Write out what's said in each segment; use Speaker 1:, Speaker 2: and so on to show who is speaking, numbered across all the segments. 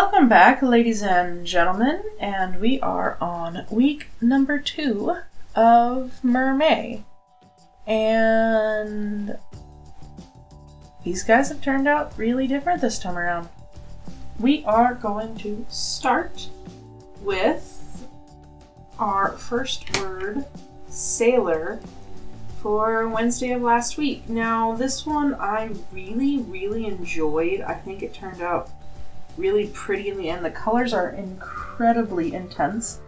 Speaker 1: Welcome back, ladies and gentlemen, and we are on week number 2 of MerMay. And these guys have turned out really different this time around. We are going to start with our first word, sailor, for Wednesday of last week. Now, this one I really enjoyed. I think it turned out really pretty in the end. The colors are incredibly intense.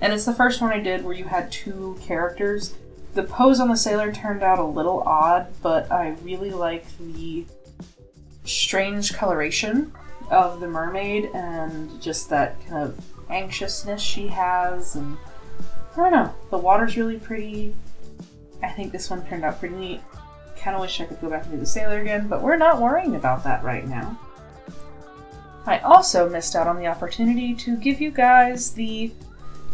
Speaker 1: And it's the first one I did where you had 2 characters. The pose on the sailor turned out a little odd, but I really like the strange coloration of the mermaid and just that kind of anxiousness she has. And I don't know, the water's really pretty. I think this one turned out pretty neat. Kind of wish I could go back and do the sailor again, but we're not worrying about that right now. I also missed out on the opportunity to give you guys the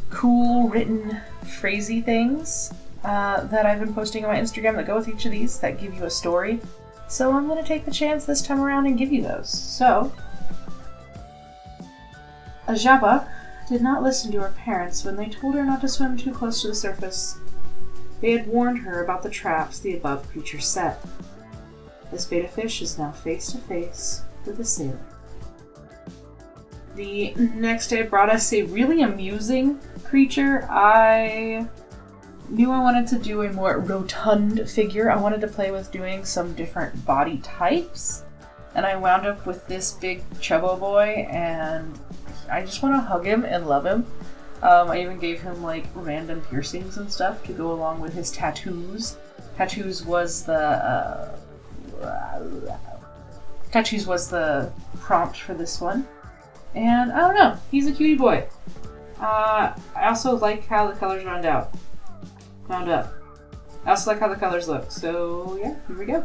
Speaker 1: cool written phrasey things that I've been posting on my Instagram that go with each of these that give you a story. So I'm going to take the chance this time around and give you those. So, Ajaba did not listen to her parents when they told her not to swim too close to the surface. They had warned her about the traps the above creature set. This beta fish is now face to face with a sailor. The next day brought us a really amusing creature. I knew I wanted to do a more rotund figure. I wanted to play with doing some different body types. And I wound up with this big chubbo boy, and I just want to hug him and love him. I even gave him like random piercings and stuff to go along with his tattoos. Tattoos was the prompt for this one. And I don't know, he's a cutie boy. I also like how the colors round up. I also like how the colors look. So yeah, here we go.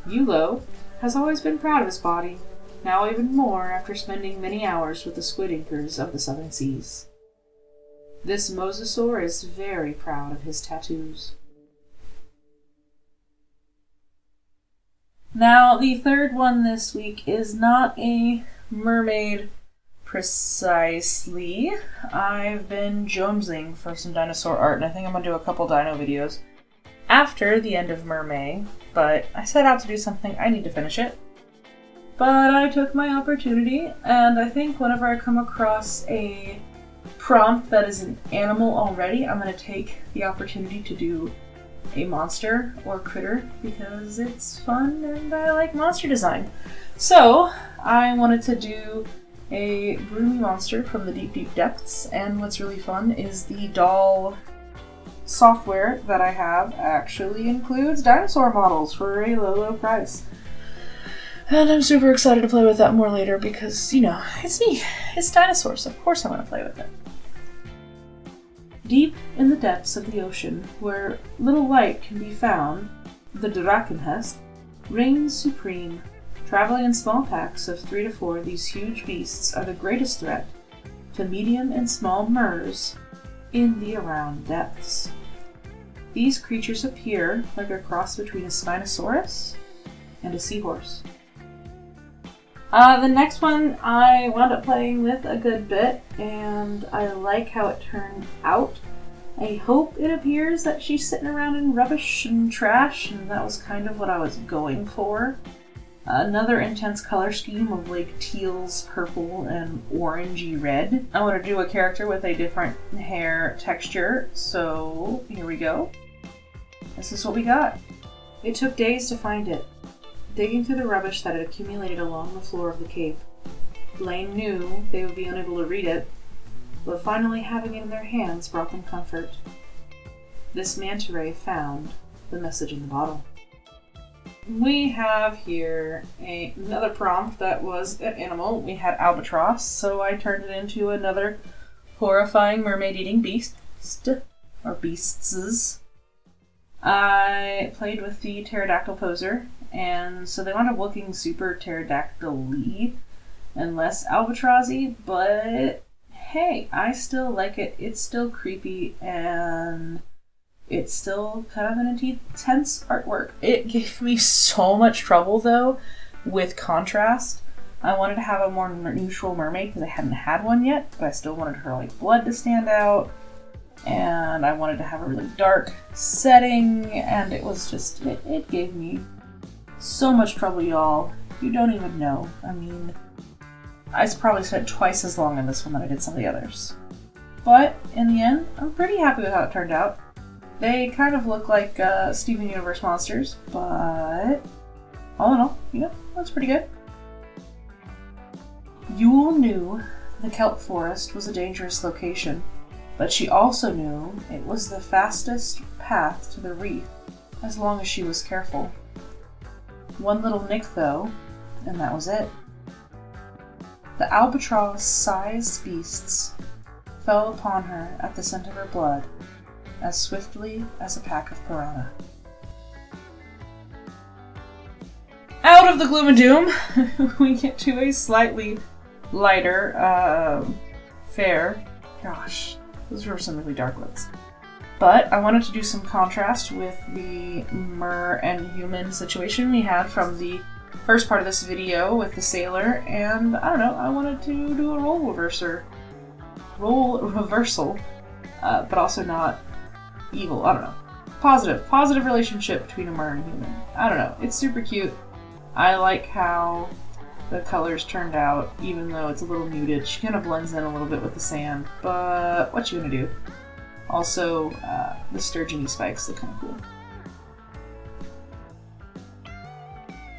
Speaker 1: Yulo has always been proud of his body, now even more after spending many hours with the squid inkers of the southern seas. This mosasaur is very proud of his tattoos. Now, the third one this week is not a mermaid precisely. I've been jonesing for some dinosaur art, and I think I'm going to do a couple dino videos after the end of MerMay, but I set out to do something. I need to finish it. But I took my opportunity, and I think whenever I come across a prompt that is an animal already, I'm going to take the opportunity to do a monster or critter because it's fun and I like monster design. So I wanted to do a broomy monster from the deep depths, and what's really fun is the doll software that I have actually includes dinosaur models for a low price. And I'm super excited to play with that more later because, you know, it's me. It's dinosaurs. Of course I want to play with it. Deep in the depths of the ocean, where little light can be found, the Drakenhest reigns supreme. Traveling in small packs of 3 to 4, these huge beasts are the greatest threat to medium and small mers in the around depths. These creatures appear like a cross between a Spinosaurus and a seahorse. The next one I wound up playing with a good bit, and I like how it turned out. I hope it appears that she's sitting around in rubbish and trash, and that was kind of what I was going for. Another intense color scheme of like teals, purple, and orangey red. I want to do a character with a different hair texture, so here we go. This is what we got. It took days to find it, digging through the rubbish that had accumulated along the floor of the cape. Blaine knew they would be unable to read it, but finally having it in their hands brought them comfort. This manta ray found the message in the bottle. We have here another prompt that was an animal. We had albatross, so I turned it into another horrifying mermaid-eating beast, or beasts. I played with the pterodactyl poser, and so they wound up looking super pterodactyl-y and less albatrossy, but hey, I still like it. It's still creepy, and it's still kind of an intense artwork. It gave me so much trouble, though, with contrast. I wanted to have a more neutral mermaid because I hadn't had one yet, but I still wanted her like blood to stand out. And I wanted to have a really dark setting, and it was just, it gave me so much trouble, y'all. You don't even know. I mean, I probably spent twice as long on this one than I did some of the others. But in the end, I'm pretty happy with how it turned out. They kind of look like Steven Universe monsters, but all in all, you know, that's pretty good. Yule knew the kelp forest was a dangerous location, but she also knew it was the fastest path to the reef, as long as she was careful. One little nick though, and that was it. The albatross-sized beasts fell upon her at the scent of her blood, as swiftly as a pack of piranha. Out of the gloom and doom, we get to a slightly lighter fare. Gosh, those were some really dark ones. But I wanted to do some contrast with the mer and human situation we had from the first part of this video with the sailor, and I don't know, I wanted to do a role reversal, but also not evil. I don't know. Positive relationship between a mer and a human. I don't know. It's super cute. I like how the colors turned out, even though it's a little muted. She kind of blends in a little bit with the sand, but what you gonna do? Also, the sturgeony spikes look kind of cool.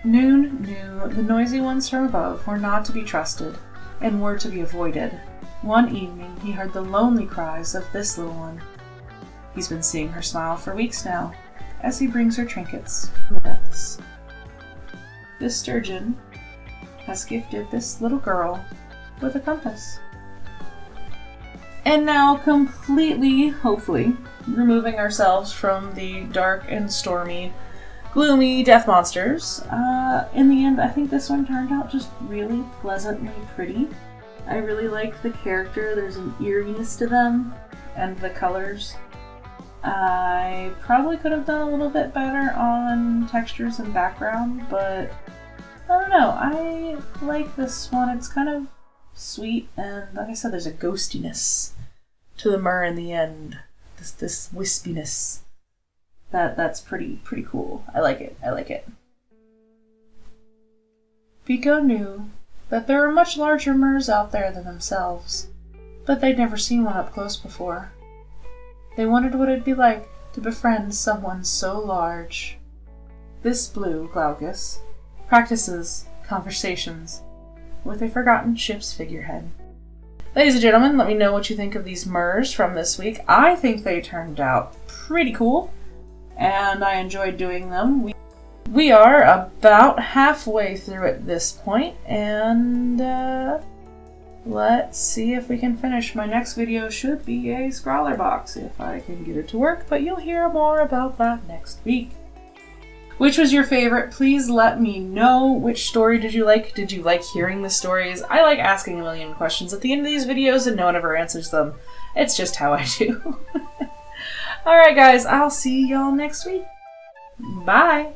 Speaker 1: Noon knew the noisy ones from above were not to be trusted and were to be avoided. One evening, he heard the lonely cries of this little one. He's been seeing her smile for weeks now, as he brings her trinkets and gifts. This sturgeon has gifted this little girl with a compass. And now, completely, hopefully, removing ourselves from the dark and stormy, gloomy death monsters, in the end, I think this one turned out just really pleasantly pretty. I really like the character. There's an eeriness to them, and the colors. I probably could have done a little bit better on textures and background, but I don't know. I like this one. It's kind of sweet, and like I said, there's a ghostiness to the mer in the end. This wispiness. That's pretty cool. I like it. Pico knew that there were much larger mers out there than themselves, but they'd never seen one up close before. They wondered what it'd be like to befriend someone so large. This blue Glaucus practices conversations with a forgotten ship's figurehead. Ladies and gentlemen, let me know what you think of these mers from this week. I think they turned out pretty cool, and I enjoyed doing them. We are about halfway through at this point, and let's see if we can finish. My next video should be a scrawler box if I can get it to work, but you'll hear more about that next week. Which was your favorite? Please let me know. Which story did you like? Did you like hearing the stories? I like asking a million questions at the end of these videos and no one ever answers them. It's just how I do. Alright guys, I'll see y'all next week. Bye!